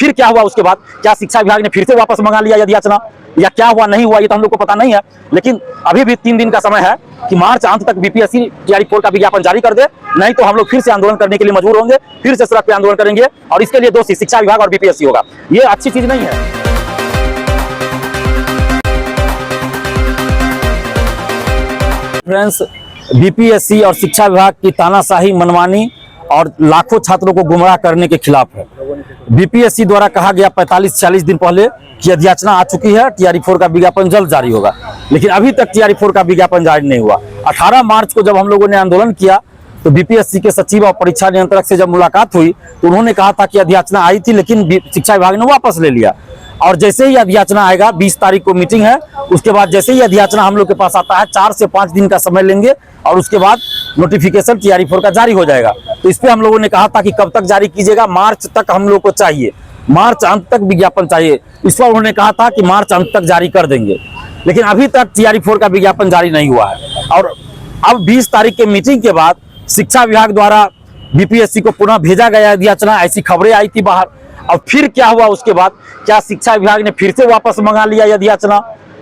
फिर क्या हुआ उसके बाद? क्या शिक्षा विभाग ने फिर से वापस मंगा लिया याचना, या क्या हुआ नहीं हुआ ये तो हम लोग को पता नहीं है। लेकिन अभी भी 3 दिन का समय है कि मार्च अंत तक बीपीएससी टीआरई 4 का विज्ञापन जारी कर दे, नहीं तो हम लोग फिर से आंदोलन करने के लिए मजबूर होंगे, फिर से सड़क पे आंदोलन करेंगे। और इसके लिए दोषी शिक्षा विभाग और बीपीएससी होगा। ये अच्छी चीज नहीं है। फ्रेंड्स, बीपीएससी और शिक्षा विभाग की तानाशाही, मनमानी और लाखों छात्रों को गुमराह करने के खिलाफ है। बीपीएससी द्वारा कहा गया 45-46 दिन पहले कि अधियाचना आ चुकी है, टीआरई 4 का विज्ञापन जल्द जारी होगा, लेकिन अभी तक टीआरई 4 का विज्ञापन जारी नहीं हुआ। 18 मार्च को जब हम लोगों ने आंदोलन किया तो बीपीएससी के सचिव और परीक्षा नियंत्रक से जब मुलाकात हुई तो उन्होंने कहा था कि अधियाचना आई थी, लेकिन शिक्षा विभाग ने वापस ले लिया। और जैसे ही अधियाचना आएगा, 20 तारीख को मीटिंग है, उसके बाद जैसे ही अधियाचना हम लोग के पास आता है 4 से 5 दिन का समय लेंगे और उसके बाद नोटिफिकेशन टीआरई 4 का जारी हो जाएगा। तो इस पे हम लोगों ने कहा था कि कब तक जारी कीजिएगा? मार्च तक हम लोग को चाहिए, मार्च अंत तक विज्ञापन चाहिए। इस पर उन्होंने कहा था कि मार्च अंत तक जारी कर देंगे, लेकिन अभी तक टीआरई 4 का विज्ञापन जारी नहीं हुआ है। और अब 20 तारीख के मीटिंग के बाद शिक्षा विभाग द्वारा बीपीएससी को पुनः भेजा गया अधियाचना, ऐसी खबरें आई थी बाहर। और फिर क्या हुआ उसके बाद? क्या शिक्षा विभाग ने फिर से वापस मंगा लिया अधियाचना,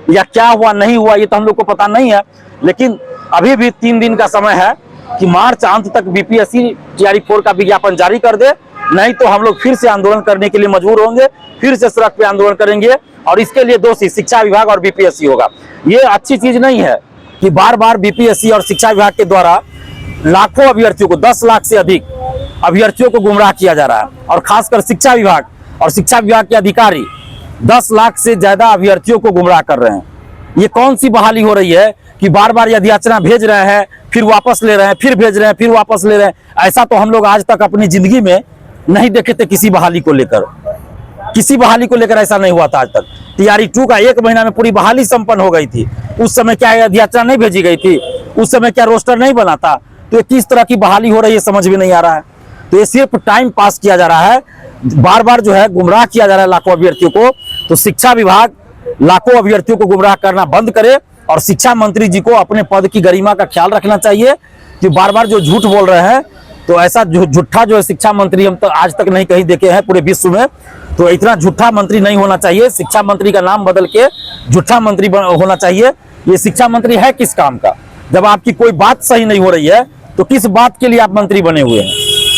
या क्या हुआ नहीं हुआ ये तो हम लोग को पता नहीं है। लेकिन अभी भी 3 दिन का समय है कि मार्च अंत तक बीपीएससी टीआरई 4 का विज्ञापन जारी कर दे, नहीं तो हम लोग फिर से आंदोलन करने के लिए मजबूर होंगे, फिर से सड़क पे आंदोलन करेंगे। और इसके लिए दोषी शिक्षा विभाग और बीपीएससी होगा। ये अच्छी चीज नहीं है कि बार बार बीपीएससी और शिक्षा विभाग के द्वारा लाखों अभ्यर्थियों को, 10 लाख से अधिक अभ्यर्थियों को गुमराह किया जा रहा है। और खासकर शिक्षा विभाग और शिक्षा विभाग के अधिकारी 10 लाख से ज्यादा अभ्यर्थियों को गुमराह कर रहे हैं। ये कौन सी बहाली हो रही है कि बार बार अधियाचना भेज रहे हैं, फिर वापस ले रहे हैं, फिर भेज रहे हैं, फिर वापस ले रहे हैं? ऐसा तो हम लोग आज तक अपनी जिंदगी में नहीं देखे थे। किसी बहाली को लेकर ऐसा नहीं हुआ था आज तक। टीआरई 2 का 1 महीना में पूरी बहाली संपन्न हो गई थी। उस समय क्या अधियाचना नहीं भेजी गई थी? उस समय क्या रोस्टर नहीं बना था? तो ये किस तरह की बहाली हो रही है समझ में नहीं आ रहा है। तो ये सिर्फ टाइम पास किया जा रहा है, बार बार जो है गुमराह किया जा रहा है लाखों अभ्यर्थियों को। तो शिक्षा विभाग लाखों अभ्यर्थियों को गुमराह करना बंद करे और शिक्षा मंत्री जी को अपने पद की गरिमा का ख्याल रखना चाहिए कि बार बार जो झूठ बोल रहे हैं, तो ऐसा झूठा जो है शिक्षा मंत्री हम तो आज तक नहीं कहीं देखे हैं पूरे विश्व में। तो इतना झूठा मंत्री नहीं होना चाहिए। शिक्षा मंत्री का नाम बदल के झूठा मंत्री होना चाहिए। ये शिक्षा मंत्री है किस काम का? जब आपकी कोई बात सही नहीं हो रही है तो किस बात के लिए आप मंत्री बने हुए हैं?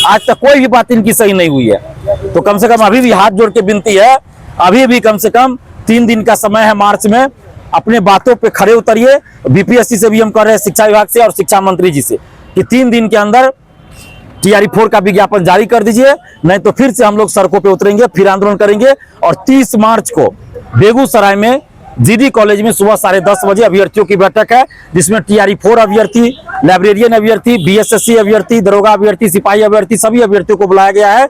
आज तक कोई भी बात इनकी सही नहीं हुई है। तो कम से कम अभी भी हाथ जोड़ के विनती है, अभी भी कम से कम 3 दिन का समय है मार्च में, अपने बातों पे खड़े उतरिए। बीपीएससी से भी हम कह रहे हैं, शिक्षा विभाग से और शिक्षा मंत्री जी से, कि 3 दिन के अंदर टीआरई 4 का विज्ञापन जारी कर दीजिए, नहीं तो फिर से हम लोग सड़कों पे उतरेंगे, फिर आंदोलन करेंगे। और 30 मार्च को बेगूसराय में जीडी कॉलेज में सुबह 10:30 बजे अभ्यर्थियों की बैठक है, जिसमें टीआरई 4 अभ्यर्थी, लाइब्रेरियन अभ्यर्थी, बीएसएससी अभ्यर्थी, दरोगा अभ्यर्थी, सिपाही अभ्यर्थी, सभी अभ्यर्थियों को बुलाया गया है।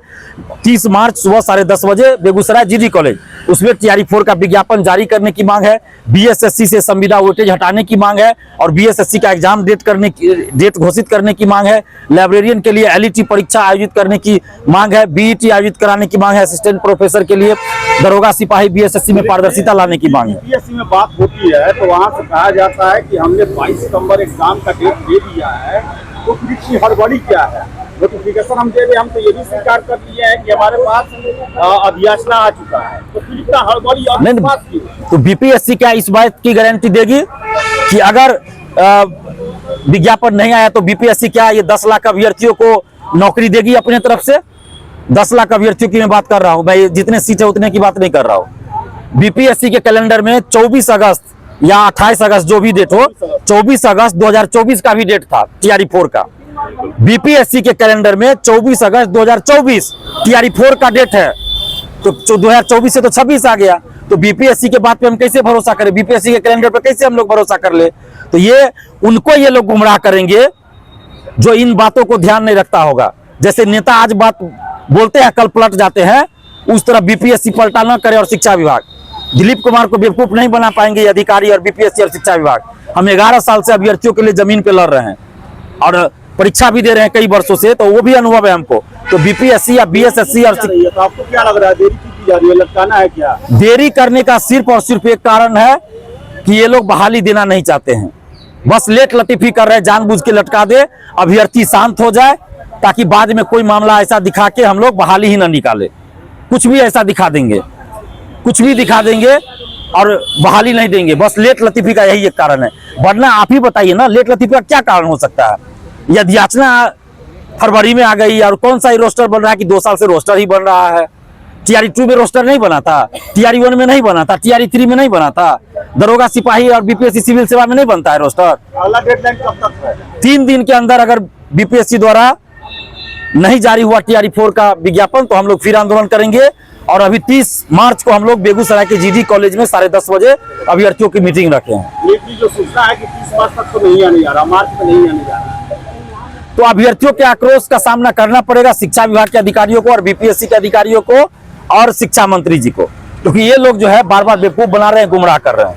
30 मार्च सुबह 10:30 बजे बेगूसराय जीडी कॉलेज, उसमें टीआरई 4 का विज्ञापन जारी करने की मांग है। बीएसएससी से संविदा वेटेज हटाने की मांग है और बीएसएससी का एग्जाम डेट घोषित करने की मांग है। लाइब्रेरियन के लिए एलईटी परीक्षा आयोजित करने की मांग है। बीईटी आयोजित कराने की मांग है। असिस्टेंट प्रोफेसर के लिए दरोगा सिपाही बीएसएससी में पारदर्शिता लाने की मांग है। बीपीएससी में बात होती है तो वहाँ से कहा जाता है कि हमने 22 सितंबर एग्जाम का डेट दे दिया है, तो फिर इतनी हड़बड़ी क्या है? नोटिफिकेशन हम दे रहे, हम तो ये भी स्वीकार कर लिया है कि हमारे पास अधियाचना आ चुका है, तो फिर इतना हड़बड़ी और बात की? तो बीपीएससी क्या इस बात की गारंटी देगी कि अगर विज्ञापन नहीं आया तो बीपीएससी क्या ये 10 लाख अभ्यर्थियों को नौकरी देगी अपने तरफ से? 10 लाख अभ्यर्थियों की मैं बात कर रहा हूँ, मैं जितने सीट है उतने की बात नहीं कर रहा हूँ। बीपीएससी के कैलेंडर में 24 अगस्त या 28 अगस्त जो भी डेट हो, 24 अगस्त 2024 का भी डेट था टीआरई 4 का। बीपीएससी के कैलेंडर में 24 अगस्त 2024 टीआरई 4 का डेट है। तो 2024 से तो 26 आ गया, तो बीपीएससी के बात पे हम कैसे भरोसा करें? बीपीएससी के कैलेंडर पे कैसे हम लोग भरोसा कर ले? तो ये उनको ये लोग गुमराह करेंगे जो इन बातों को ध्यान नहीं रखता होगा। जैसे नेता आज बात बोलते हैं, कल पलट जाते हैं, उस तरह बीपीएससी पलटा न करे और शिक्षा विभाग। दिलीप कुमार को बेवकूफ नहीं बना पाएंगे ये अधिकारी और बीपीएससी और शिक्षा विभाग। हम 11 साल से अभ्यर्थियों के लिए जमीन पे लड़ रहे हैं और परीक्षा भी दे रहे हैं कई वर्षों से, तो वो भी अनुभव है हमको। तो बीपीएससी या बीएसएससी और तो आपको क्या लग रहा है, देरी की जा रही है, लटकाना है क्या? देरी करने का सिर्फ और सिर्फ एक कारण है कि ये लोग बहाली देना नहीं चाहते हैं। बस लेट लतीफी कर रहे हैं, जानबूझ के लटका दे, अभ्यर्थी शांत हो जाए, ताकि बाद में कोई मामला ऐसा दिखा के हम लोग बहाली ही ना निकाले। कुछ भी ऐसा दिखा देंगे, कुछ भी दिखा देंगे और बहाली नहीं देंगे। बस लेट लतीफी का यही एक कारण है, वरना आप ही बताइए ना लेट लतीफी का क्या कारण हो सकता है। यदि याचना फरवरी में आ गई और कौन सा ही रोस्टर बन रहा है कि 2 साल से रोस्टर ही बन रहा है। टीआरई 2 में रोस्टर नहीं बना था, टीआरई 1 में नहीं बना था, टीआरई 3 में नहीं बना था। दरोगा सिपाही और बीपीएससी सिविल सेवा में नहीं बनता है रोस्टर। अगला डेडलाइन कब तक है? 3 दिन के अंदर अगर बीपीएससी द्वारा नहीं जारी हुआ टीआरई 4 का विज्ञापन तो हम लोग फिर आंदोलन करेंगे। और अभी 30 मार्च को हम लोग बेगूसराय के जीडी कॉलेज में 10:30 बजे अभ्यर्थियों की मीटिंग रखे हैं। ये भी जो सूचना है कि 30 मार्च तक तो नहीं आने जा रहा, मार्च में नहीं आने जा रहा। तो अभ्यर्थियों के आक्रोश का सामना करना पड़ेगा शिक्षा विभाग के अधिकारियों को और बीपीएससी के अधिकारियों को और शिक्षा मंत्री जी को, क्योंकि ये लोग जो है बार बार बेवकूफ बना रहे हैं, गुमराह कर रहे हैं।